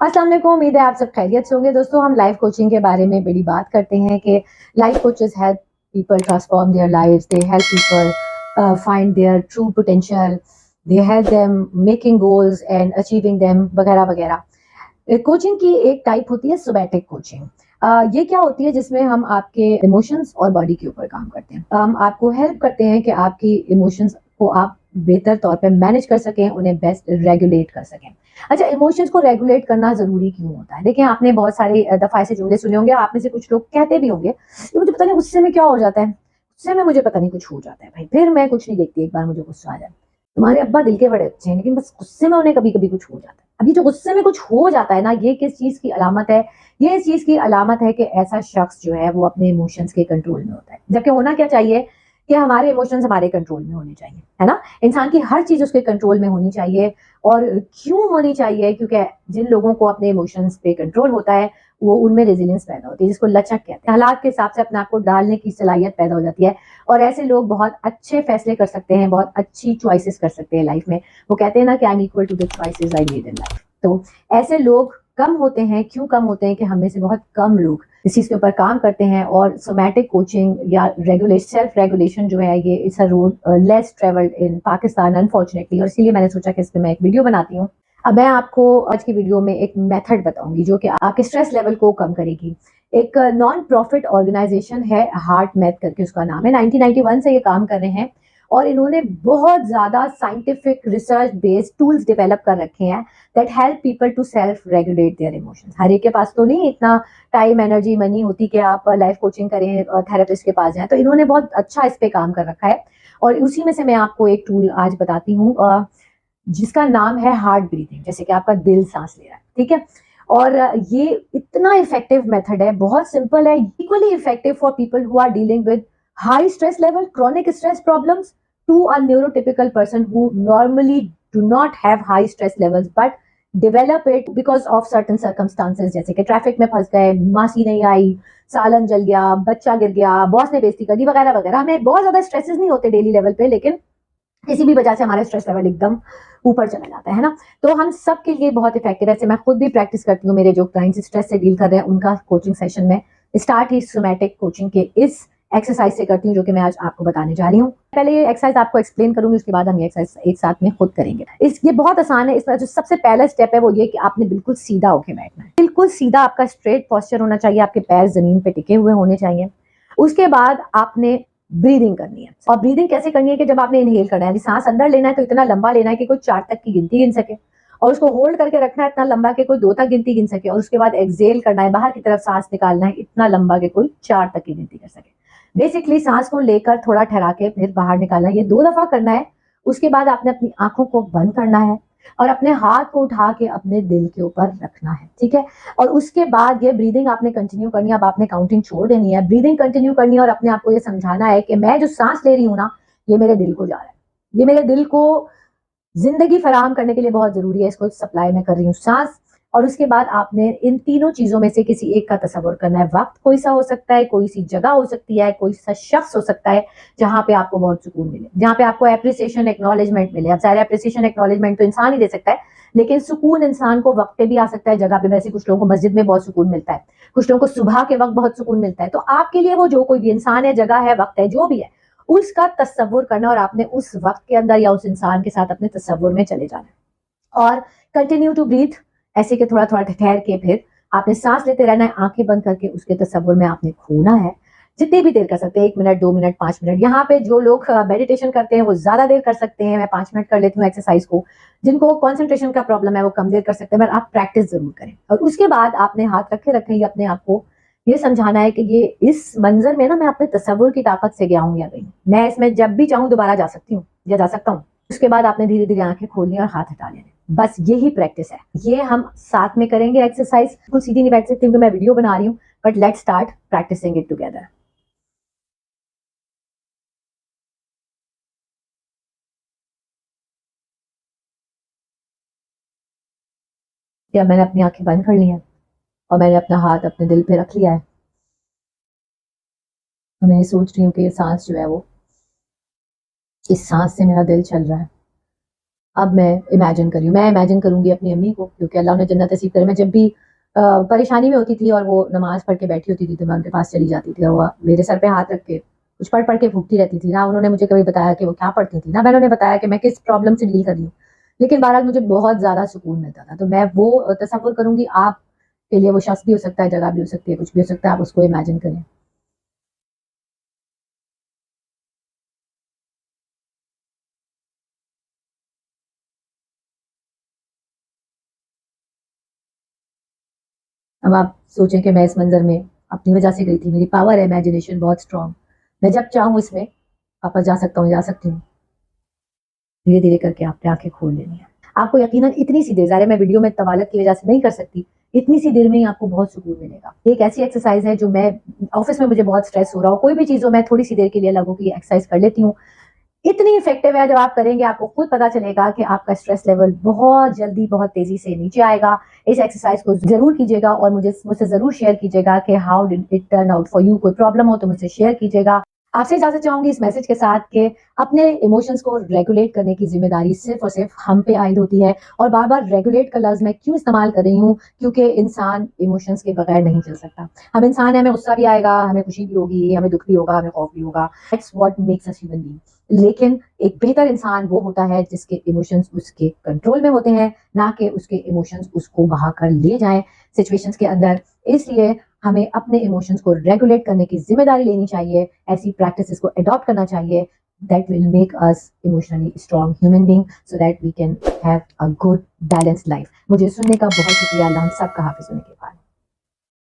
अस्सलाम वालेकुम, उम्मीद है आप सब खैरियत से होंगे। दोस्तों, हम लाइफ कोचिंग के बारे में बड़ी बात करते हैं कि life coaches help people transform their lives, they help people find their true potential, they help them making goals and achieving them वगैरह वगैरह। कोचिंग की एक टाइप होती है सोमैटिक कोचिंग। ये क्या होती है जिसमें हम आपके इमोशंस और बॉडी के ऊपर काम करते हैं। हम आपको हेल्प करते हैं कि आपकी इमोशंस को आप बेहतर तौर पे मैनेज कर सकें, उन्हें बेस्ट रेगुलेट कर सकें। अच्छा, इमोशंस को रेगुलेट करना जरूरी क्यों होता है? देखिए, आपने बहुत सारे दफा ऐसे जुमले सुने होंगे, आप में से कुछ लोग कहते भी होंगे कि मुझे पता नहीं गुस्से में क्या हो जाता है, गुस्से में मुझे पता नहीं कुछ हो जाता है भाई, फिर मैं कुछ नहीं देखती, एक बार मुझे गुस्सा आ जाए। तुम्हारे अब्बा दिल के बड़े अच्छे हैं, लेकिन बस गुस्से में उन्हें कभी कभी कुछ हो जाता है। अभी जो गुस्से में कुछ हो जाता है ना, ये किस चीज की अलामत है? ये इस चीज की अलामत है कि ऐसा शख्स जो है वो अपने इमोशंस के कंट्रोल में होता है। जबकि होना क्या चाहिए कि हमारे इमोशंस हमारे कंट्रोल में होने चाहिए, है ना। इंसान की हर चीज उसके कंट्रोल में होनी चाहिए। और क्यों होनी चाहिए? क्योंकि जिन लोगों को अपने इमोशंस पे कंट्रोल होता है, वो उनमें रेजिलियंस पैदा होती है, जिसको लचक कहते हैं। हालात के हिसाब से अपने आप को डालने की सलाहियत पैदा हो जाती है, और ऐसे लोग बहुत अच्छे फैसले कर सकते हैं, बहुत अच्छी चॉइसेस कर सकते हैं लाइफ में। वो कहते हैं ना कि I am equal to the choices I made in life. तो ऐसे लोग कम होते हैं। क्यों कम होते हैं? कि हम में से बहुत कम लोग इस चीज के ऊपर काम करते हैं। और सोमैटिक कोचिंग या रेगुलेशन, सेल्फ रेगुलेशन जो है, ये it's a road less travelled in Pakistan unfortunately. और इसीलिए मैंने सोचा कि इस पे मैं एक वीडियो बनाती हूँ। अब मैं आपको आज की वीडियो में एक मेथड बताऊंगी जो कि आपके स्ट्रेस लेवल को कम करेगी। एक नॉन प्रॉफिट ऑर्गेनाइजेशन है, हार्ट मैथ करके उसका नाम है। 1991 से ये काम कर रहे हैं, और इन्होंने बहुत ज्यादा scientific research based tools develop कर रखे हैं that help people to self regulate their emotions. हर एक के पास तो नहीं इतना टाइम, एनर्जी, मनी होती कि आप लाइफ कोचिंग करें और थेरेपिस्ट के पास जाएं। तो इन्होंने बहुत अच्छा इस पे काम कर रखा है, और उसी में से मैं आपको एक टूल आज बताती हूँ जिसका नाम है हार्ट ब्रीथिंग। जैसे कि आपका दिल सांस ले रहा है, ठीक है। और ये इतना इफेक्टिव मेथड है, बहुत सिंपल है, equally effective for people who are dealing with high stress level, chronic stress problems, to a neurotypical person who normally do not have high stress levels but develop it because of certain circumstances, जैसे कि traffic में फंस गए, मासी नहीं आई, सालन जल गया, बच्चा गिर गया, बॉस ने बेइज्जती कर दी, वगैरह वगैरह। हमें बहुत ज्यादा स्ट्रेसेस नहीं होते डेली लेवल पे, लेकिन किसी भी वजह से हमारा स्ट्रेस लेवल एकदम ऊपर चला जाता है ना। तो हम सब के लिए बहुत इफेक्टिव है। ऐसे मैं खुद भी प्रैक्टिस करती हूँ, मेरे जो क्लाइंट्स स्ट्रेस से डील कर रहे हैं उनका कोचिंग सेशन में स्टार्ट ही सोमैटिक कोचिंग के इस एक्सरसाइज से करती हूँ, जो कि मैं आज आपको बताने जा रही हूँ। पहले ये एक्सरसाइज आपको एक्सप्लेन करूंगी, उसके बाद हम ये एक्सरसाइज एक साथ में खुद करेंगे। ये बहुत आसान है। इसमें जो सबसे पहला स्टेप है वो ये कि आपने बिल्कुल सीधा होके बैठना है, बिल्कुल सीधा। आपका स्ट्रेट पोस्चर होना चाहिए, आपके पैर जमीन पे टिके हुए होने चाहिए। उसके बाद आपने ब्रीदिंग करनी है। और ब्रीदिंग कैसे करनी है? कि जब आपने इनहेल करना है, सांस अंदर लेना है तो इतना लंबा लेना है कि कोई 4 तक की गिनती गिन सके, और उसको होल्ड करके रखना है इतना लंबा कि कोई 2 तक गिनती गिन सके, और उसके बाद एक्सेल करना है, बाहर की तरफ सांस निकालना है इतना लंबा कि कोई 4 तक की गिनती कर सके। बेसिकली सांस को लेकर थोड़ा ठहरा के फिर बाहर निकालना है, ये 2 दफा करना है। उसके बाद आपने अपनी आंखों को बंद करना है और अपने हाथ को उठा के अपने दिल के ऊपर रखना है, ठीक है। और उसके बाद ये ब्रीदिंग आपने कंटिन्यू करनी है। अब आपने काउंटिंग छोड़ देनी है, ब्रीदिंग कंटिन्यू करनी है, और अपने आप को ये समझाना है कि मैं जो सांस ले रही हूँ ना, ये मेरे दिल को जा रहा है, ये मेरे दिल को जिंदगी फराहम करने के लिए बहुत जरूरी है, इसको सप्लाई में कर रही हूँ सांस। और उसके बाद आपने इन तीनों चीजों में से किसी एक का तस्वर करना है। वक्त कोई सा हो सकता है, कोई सी जगह हो सकती है, कोई सा शख्स हो सकता है जहां पे आपको बहुत सुकून मिले, जहां पे आपको एप्रिसिएशन, एक्नॉलेजमेंट मिले। अब सारे एप्रिसिएशन, एक्नॉलेजमेंट तो इंसान ही दे सकता है, लेकिन सुकून इंसान को वक्त पे भी आ सकता है, जगह पे। वैसे कुछ लोगों को मस्जिद में बहुत सुकून मिलता है, कुछ लोगों को सुबह के वक्त बहुत सुकून मिलता है। तो आपके लिए वो जो कोई भी इंसान है, जगह है, वक्त है, जो भी है, उसका तस्वुर करना, और आपने उस वक्त के अंदर या उस इंसान के साथ अपने तस्वुर में चले जाना है। और कंटिन्यू टू ब्रीथ, ऐसे के थोड़ा थोड़ा ठहर के फिर आपने सांस लेते रहना है, आंखें बंद करके उसके तस्वुर में आपने खोना है। जितनी भी देर कर सकते हैं, 1 मिनट, 2 मिनट, 5 मिनट। यहाँ पे जो लोग मेडिटेशन करते हैं वो ज्यादा देर कर सकते हैं, मैं 5 मिनट कर लेती हूँ एक्सरसाइज को। जिनको कॉन्सेंट्रेशन का प्रॉब्लम है वो कम देर कर सकते हैं, पर आप प्रैक्टिस जरूर करें। और उसके बाद आपने हाथ रखे रखे अपने आप को ये समझाना है कि ये इस मंजर में ना मैं अपने तस्वुर की ताकत से गया हूँ या नहीं, मैं इसमें जब भी चाहूँ दोबारा जा सकती हूँ या जा सकता हूँ। उसके बाद आपने धीरे धीरे आंखें खोलनी और हाथ हटा लेने। बस यही प्रैक्टिस है, ये हम साथ में करेंगे एक्सरसाइज। बिल्कुल सीधी नहीं बैठ सकती क्योंकि मैं वीडियो बना रही हूँ, but let's start practicing it together. या मैंने अपनी आंखें बंद कर ली हैं और मैंने अपना हाथ अपने दिल पे रख लिया है। मैं सोच रही हूँ कि ये सांस जो है वो, इस सांस से मेरा दिल चल रहा है। अब मैं इमेजिन कर रही हूँ, मैं इमेजिन करूंगी अपनी अम्मी को, क्योंकि अल्लाह उन्हें जन्नत नसीब करे। मैं जब भी परेशानी में होती थी और वो नमाज पढ़ के बैठी होती थी तो मैं उनके पास चली जाती थी और वो मेरे सर पे हाथ रख के कुछ पढ़ पढ़ के फूकती रहती थी। ना उन्होंने मुझे कभी बताया कि वो क्या पढ़ती थी, ना मैंने उन्हें बताया कि मैं किस प्रॉब्लम से डील कर रही हूँ। लेकिन बहरहाल मुझे बहुत ज़्यादा सुकून मिलता था। तो मैं वो तसव्वुर करूँगी, आपके लिए वो शख्स भी हो सकता है, जगह भी हो सकती है, कुछ भी हो सकता है, आप उसको इमेजिन करें। अब आप सोचें कि मैं इस मंज़र में अपनी वजह से गई थी, मेरी पावर है इमेजिनेशन बहुत स्ट्रॉन्ग। मैं जब चाहूँ इसमें वापस जा सकता हूँ, जा सकती हूँ। धीरे-धीरे करके आपने आँखें खोल लेनी है। आपको यकीनन इतनी सी देर, ज़ाहिर है मैं वीडियो में तवालत की वजह से नहीं कर सकती, इतनी सी देर में ही आपको बहुत सुकून मिलेगा। एक ऐसी एक्सरसाइज़ है जो मैं ऑफ़िस में मुझे बहुत स्ट्रेस हो रहा हो, कोई भी चीज़ हो, मैं थोड़ी सी देर के लिए अलग होके ये एक्सरसाइज़ कर लेती हूँ। इतनी इफ़ेक्टिव है, जब आप करेंगे आपको खुद पता चलेगा कि आपका स्ट्रेस लेवल बहुत जल्दी, बहुत तेज़ी से नीचे आएगा। इस एक्सरसाइज़ को ज़रूर कीजिएगा और मुझसे ज़रूर शेयर कीजिएगा कि how did it turn out for you. कोई प्रॉब्लम हो तो मुझसे शेयर कीजिएगा। आपसे इजाज़त चाहूँगी इस मैसेज के साथ कि अपने इमोशंस को रेगुलेट करने की ज़िम्मेदारी सिर्फ़ और सिर्फ़ हम पे आयद होती है। और बार-बार रेगुलेट का लफ़्ज़ मैं क्यों इस्तेमाल कर रही हूँ? क्योंकि इंसान इमोशंस के बगैर नहीं चल सकता। हम इंसान हैं, हमें गुस्सा भी आएगा, हमें खुशी भी होगी, हमें दुःख भी होगा, हमें खौफ भी होगा। That's what makes us human being. लेकिन एक बेहतर इंसान वो होता है जिसके इमोशंस उसके कंट्रोल में होते हैं, ना कि उसके इमोशंस उसको बहा कर ले जाएँ सिचुएशंस के अंदर। इसलिए हमें अपने इमोशंस को रेगुलेट करने की ज़िम्मेदारी लेनी चाहिए, ऐसी प्रैक्टिसेस को अडॉप्ट करना चाहिए that will make us emotionally strong human being so that we can have a good balanced life। मुझे सुनने का बहुत शुक्रिया। अल्लाह हम सब का हाफ़िज़ होने के बाद।